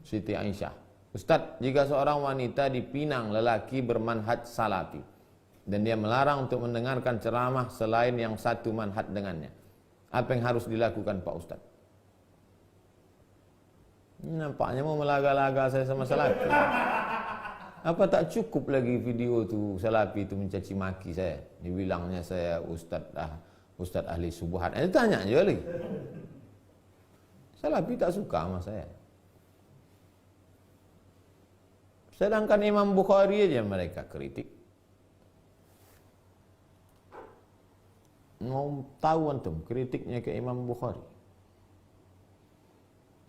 Siti Aisyah, Ustadz, jika seorang wanita dipinang lelaki bermanhaj salafi dan dia melarang untuk mendengarkan ceramah selain yang satu manhaj dengannya, apa yang harus dilakukan Pak Ustadz? Nampaknya mau melaga-laga saya sama salafi. Apa tak cukup lagi video tu salafi itu mencaci maki saya, dibilangnya saya Ustadz ahli subuhat. Tanya je lagi. Salafi tak suka sama saya. Sedangkan Imam Bukhari aja mereka kritik. Mau tahu antum kritiknya ke Imam Bukhari?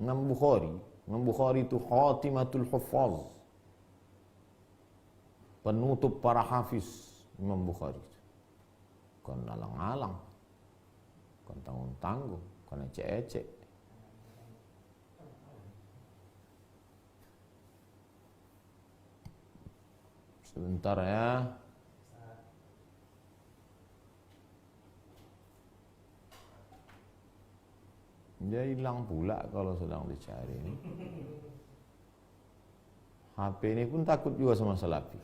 Imam Bukhari itu khatimatul huffaz, penutup para hafiz. Imam Bukhari kan alang-alang, kan tanggung-tanggung, kan ecek-ecek. Sebentar ya. Dia hilang pula kalau sedang dicari ini. HP ini pun takut juga sama salafi.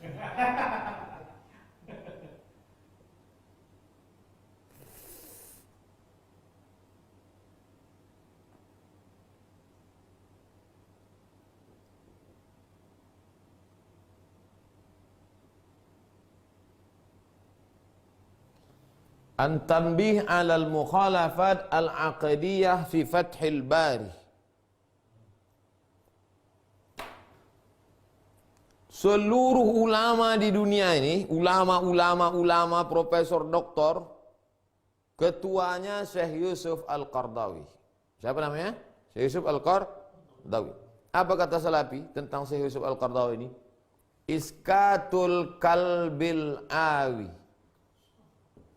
An-tanbih 'ala al-mukhalafat al-aqdiyah fi Fathil Bari. Seluruh ulama di dunia ini, ulama, profesor, doktor, ketuanya Syekh Yusuf Al-Qardawi. Siapa namanya? Syekh Yusuf Al-Qardawi. Apa kata salafi tentang Syekh Yusuf Al-Qardawi ini? Iskatul kalbil awi.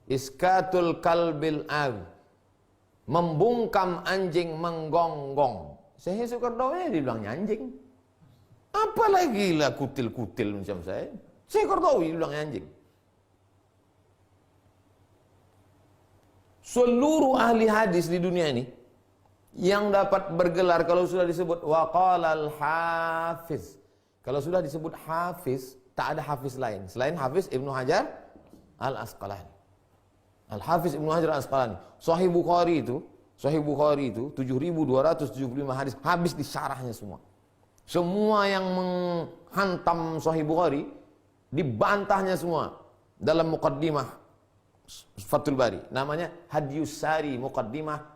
Iskatul kalbil awi, membungkam anjing menggonggong. Saya suka Qardawi dibilangnya anjing. Apalagi lah kutil-kutil macam saya. Saya Qardawi dibilangnya anjing. Seluruh ahli hadis di dunia ini yang dapat bergelar kalau sudah disebut waqalal hafiz. Kalau sudah disebut hafiz, tak ada hafiz lain selain Hafiz Ibnu Hajar Al-Asqalani. Al-Hafiz Ibnu Hajar Al-Asqalani. Sahih Bukhari itu 7.275 hadis habis disyarahnya semua. Semua yang menghantam Sahih Bukhari dibantahnya semua dalam muqaddimah Fathul Bari. Namanya Hadiyus Sari Muqaddimah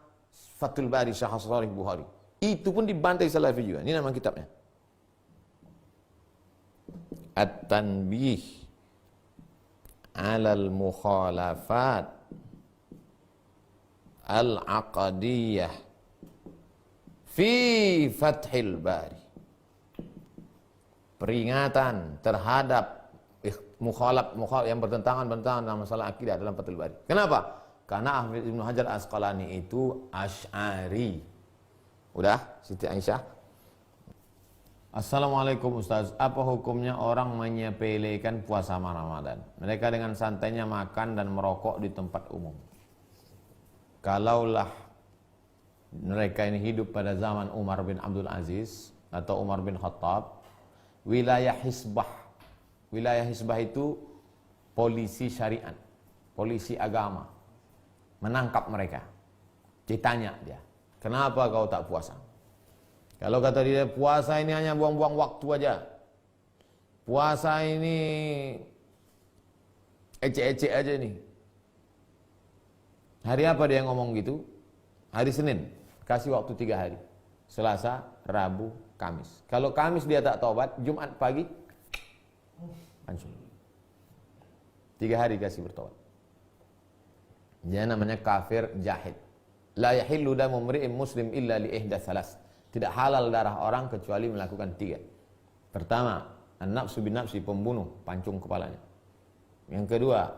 Fathul Bari Syarh Sahih Bukhari. Itu pun dibantai salafi juga. Ini nama kitabnya. At-Tanbih 'alal mukhalafat al-aqdiyah fi Fathil Bari. Peringatan terhadap mukhalaf yang bertentangan dengan masalah akidah dalam Fathul Bari. Kenapa? Karena Hafiz Ibnu Hajar Asqalani itu Asy'ari. Udah, Siti Aisyah. Assalamualaikum Ustaz, apa hukumnya orang menyepelekan puasa Ramadan? Mereka dengan santainya makan dan merokok di tempat umum. Kalaulah mereka ini hidup pada zaman Umar bin Abdul Aziz atau Umar bin Khattab, wilayah hisbah itu polisi syariat, polisi agama, menangkap mereka. Ditanya dia, kenapa kau tak puasa? Kalau kata dia, puasa ini hanya buang-buang waktu aja. Puasa ini ecek-ecek aja nih. Hari apa dia ngomong gitu? Hari Senin, kasih waktu 3 hari. Selasa, Rabu, Kamis. Kalau Kamis dia tak taubat, Jumat pagi langsung 3 hari kasih bertobat. Dia namanya kafir jahid. La yahillu damu mri'in muslim illa li ihda salas. Tidak halal darah orang kecuali melakukan 3. Pertama, an-nafsu bin nafsi, pembunuh, pancung kepalanya. Yang kedua,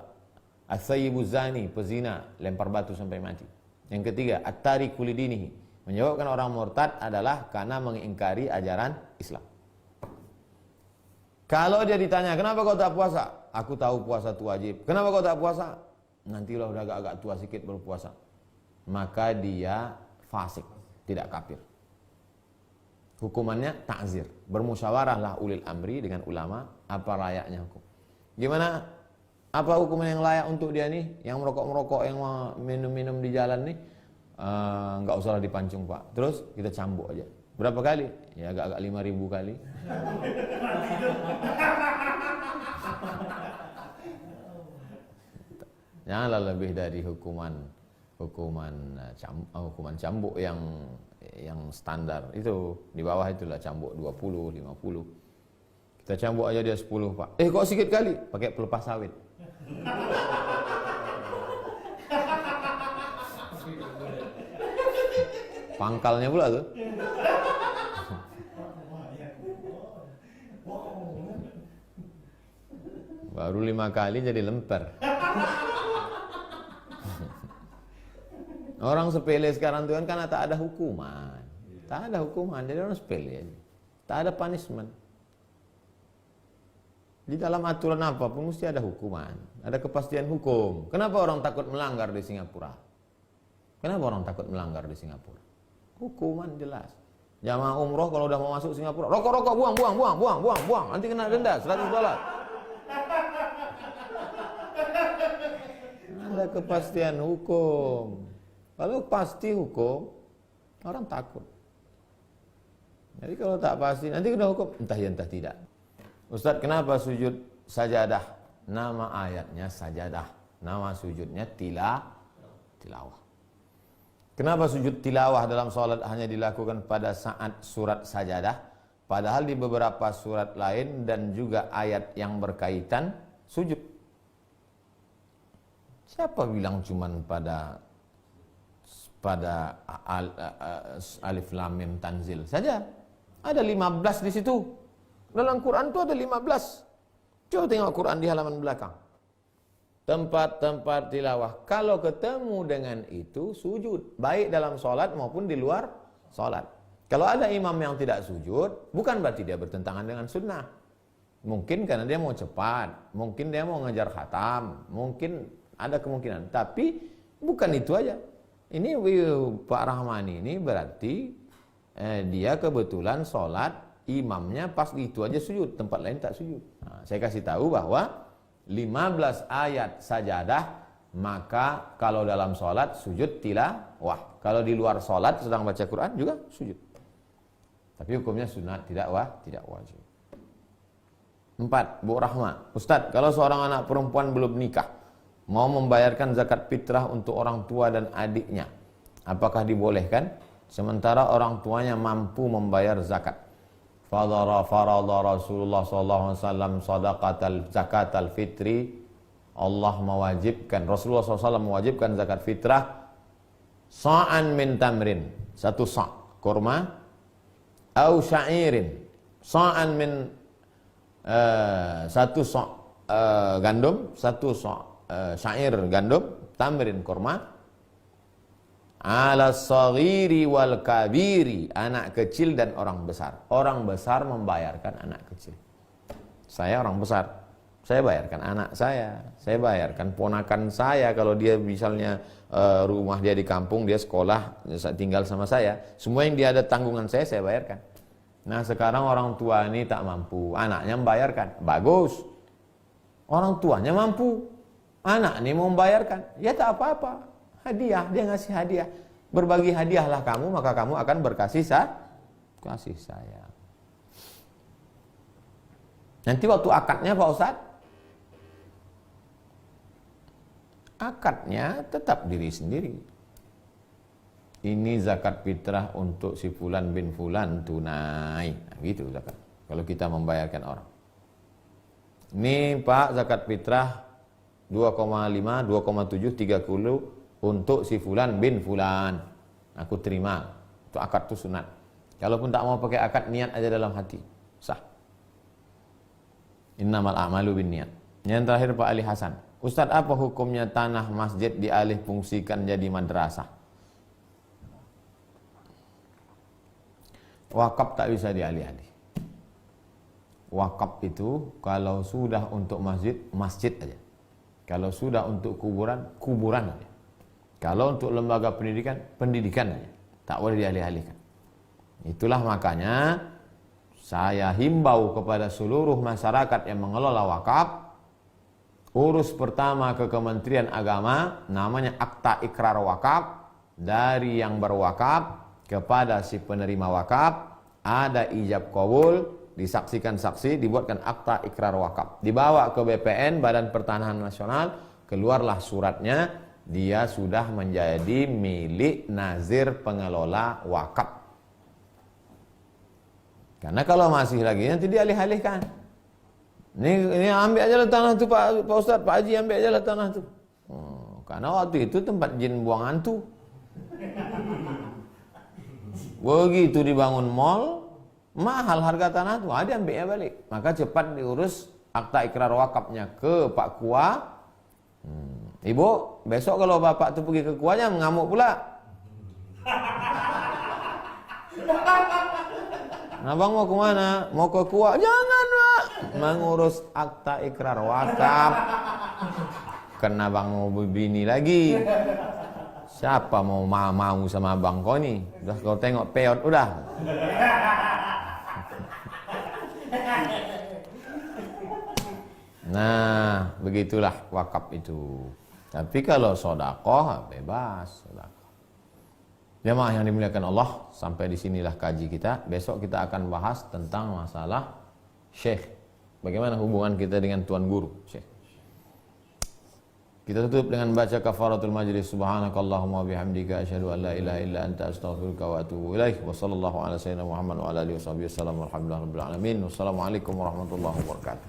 as-sayyibu zani, pezina, lempar batu sampai mati. Yang ketiga, at-tariku lidinihi, menyebabkan orang murtad adalah karena mengingkari ajaran Islam. Kalau dia ditanya, kenapa kau tak puasa? Aku tahu puasa itu wajib. Kenapa kau tak puasa? Nantilah udah agak tua sikit baru puasa. Maka dia fasik, tidak kafir. Hukumannya ta'zir. Bermusyawarahlah ulil amri dengan ulama apa layaknya hukum. Gimana? Apa hukuman yang layak untuk dia nih? Yang merokok-merokok, yang minum-minum di jalan nih? Nggak usah dipancung Pak. Terus kita cambuk aja. Berapa kali? Ya agak-agak 5.000 kali. Janganlah lebih dari hukuman cambuk yang standar itu. Di bawah itulah cambuk 20, 50. Kita cambuk aja dia 10 Pak. Kok sikit kali? Pakai pelepas sawit. Pangkalnya pula tuh. Baru 5 kali jadi lemper. Orang sepele sekarang tuh kan tak ada hukuman. Tak ada hukuman, jadi orang sepele aja. Tak ada punishment. Di dalam aturan apapun mesti ada hukuman, ada kepastian hukum. Kenapa orang takut melanggar di Singapura? Kenapa orang takut melanggar di Singapura? Hukuman jelas. Jamaah umroh kalau udah mau masuk Singapura, rokok-rokok buang. Nanti kena denda $100. Ada kepastian hukum. Kalau pasti hukum, orang takut. Jadi kalau tak pasti, nanti kena hukum, entah ya entah tidak. Ustaz, kenapa sujud sajadah? Nama ayatnya sajadah, nama sujudnya tilawah. Kenapa sujud tilawah dalam sholat hanya dilakukan pada saat surat sajadah? Padahal di beberapa surat lain dan juga ayat yang berkaitan sujud. Siapa bilang cuman pada alif lam mim tanzil saja? Ada 15 di situ. Dalam Quran itu ada 15. Coba tengok Quran di halaman belakang. Tempat-tempat tilawah. Kalau ketemu dengan itu sujud, baik dalam sholat maupun di luar sholat. Kalau ada imam yang tidak sujud, bukan berarti dia bertentangan dengan sunnah. Mungkin karena dia mau cepat, mungkin dia mau ngejar khatam, mungkin ada kemungkinan. Tapi bukan itu aja. Ini Pak Rahman ini berarti dia kebetulan sholat, imamnya pas itu aja sujud, tempat lain tak sujud. Nah, saya kasih tahu bahwa 15 ayat sajadah, maka kalau dalam sholat sujud tilawah. Kalau di luar sholat sedang baca Quran juga sujud. Tapi hukumnya sunat, tidak wajib. 4. Bu Rahma, Ustadz, kalau seorang anak perempuan belum nikah, mau membayarkan zakat fitrah untuk orang tua dan adiknya, apakah dibolehkan? Sementara orang tuanya mampu membayar zakat. Farada Rasulullah SAW sadaqatal zakatal fitri. Allah mewajibkan, Rasulullah SAW mewajibkan zakat fitrah sa'an min tamrin, 1 sa' kurma, au sya'irin, sa'an min 1 sa' gandum, 1 sa' syair gandum, tamrin kurma, ala saghiri wal kabiri, anak kecil dan orang besar. Orang besar membayarkan anak kecil. Saya orang besar, saya bayarkan anak saya bayarkan ponakan saya. Kalau dia misalnya rumah dia di kampung, dia sekolah, tinggal sama saya, semua yang dia ada tanggungan saya bayarkan. Nah sekarang orang tua ini tak mampu, anaknya membayarkan, bagus. Orang tuanya mampu, anak ini mau membayarkan, ya tak apa-apa. Hadiah, dia ngasih hadiah. Berbagi hadiahlah kamu, maka kamu akan berkasih kasih sayang. Nanti waktu akadnya Pak Ustadz, akadnya tetap diri sendiri. Ini zakat fitrah untuk si fulan bin fulan tunai. Nah, gitu zakat. Kalau kita membayarkan orang. Ini Pak zakat fitrah 2,5, 2,7, 30 untuk si fulan bin fulan, aku terima. Itu akad itu sunat. Kalaupun tak mau pakai akad, niat aja dalam hati, sah. Innamal a'malu binniyat. Yang terakhir Pak Ali Hasan, Ustadz, apa hukumnya tanah masjid dialih fungsikan jadi madrasah? Wakaf tak bisa dialih-alih. Wakaf itu kalau sudah untuk masjid, masjid aja. Kalau sudah untuk kuburan, kuburan aja. Kalau untuk lembaga pendidikan, pendidikan aja. Tak boleh dialih-alihkan. Itulah makanya saya himbau kepada seluruh masyarakat yang mengelola wakaf, urus pertama ke Kementerian Agama, namanya akta ikrar wakaf, dari yang berwakaf kepada si penerima wakaf, ada ijab kabul, disaksikan saksi, dibuatkan akta ikrar wakaf, dibawa ke BPN, Badan Pertanahan Nasional, keluarlah suratnya, dia sudah menjadi milik nazir pengelola wakaf. Karena kalau masih lagi nanti dialih-alihkan. Ini ambil aja lah tanah tu Pak Ustaz, Pak Haji ambil aja lah tanah tu. Karena waktu itu tempat jin buang hantu. Begitu dibangun mall, mahal harga tanah tu, dia ambilnya balik. Maka cepat diurus akta ikrar wakafnya ke Pak Kua. Ibu, besok kalau bapak tu pergi ke kuanya mengamuk pula. Abang mau kemana? Mau ke Kua? Jangan Pak, mengurus akta ikrar wakaf. Kena abang mau berbini lagi. Siapa mau sama abang kau ni? Udah kau tengok peot udah. Nah, begitulah wakaf itu. Tapi kalau sodakoh bebas sodakoh. Jemaah yang dimuliakan Allah, sampai di sinilah kaji kita. Besok kita akan bahas tentang masalah syekh. Bagaimana hubungan kita dengan tuan guru, syekh. Kita tutup dengan baca kafaratul majlis. Subhanakallahumma bihamdika asyhadu an la ilaha illa anta astaghfiruka wa atubu ilaik. Wa sallallahu ala sayyidina Muhammad wa ala alihi wasallam. Wassalamualaikum warahmatullahi wabarakatuh.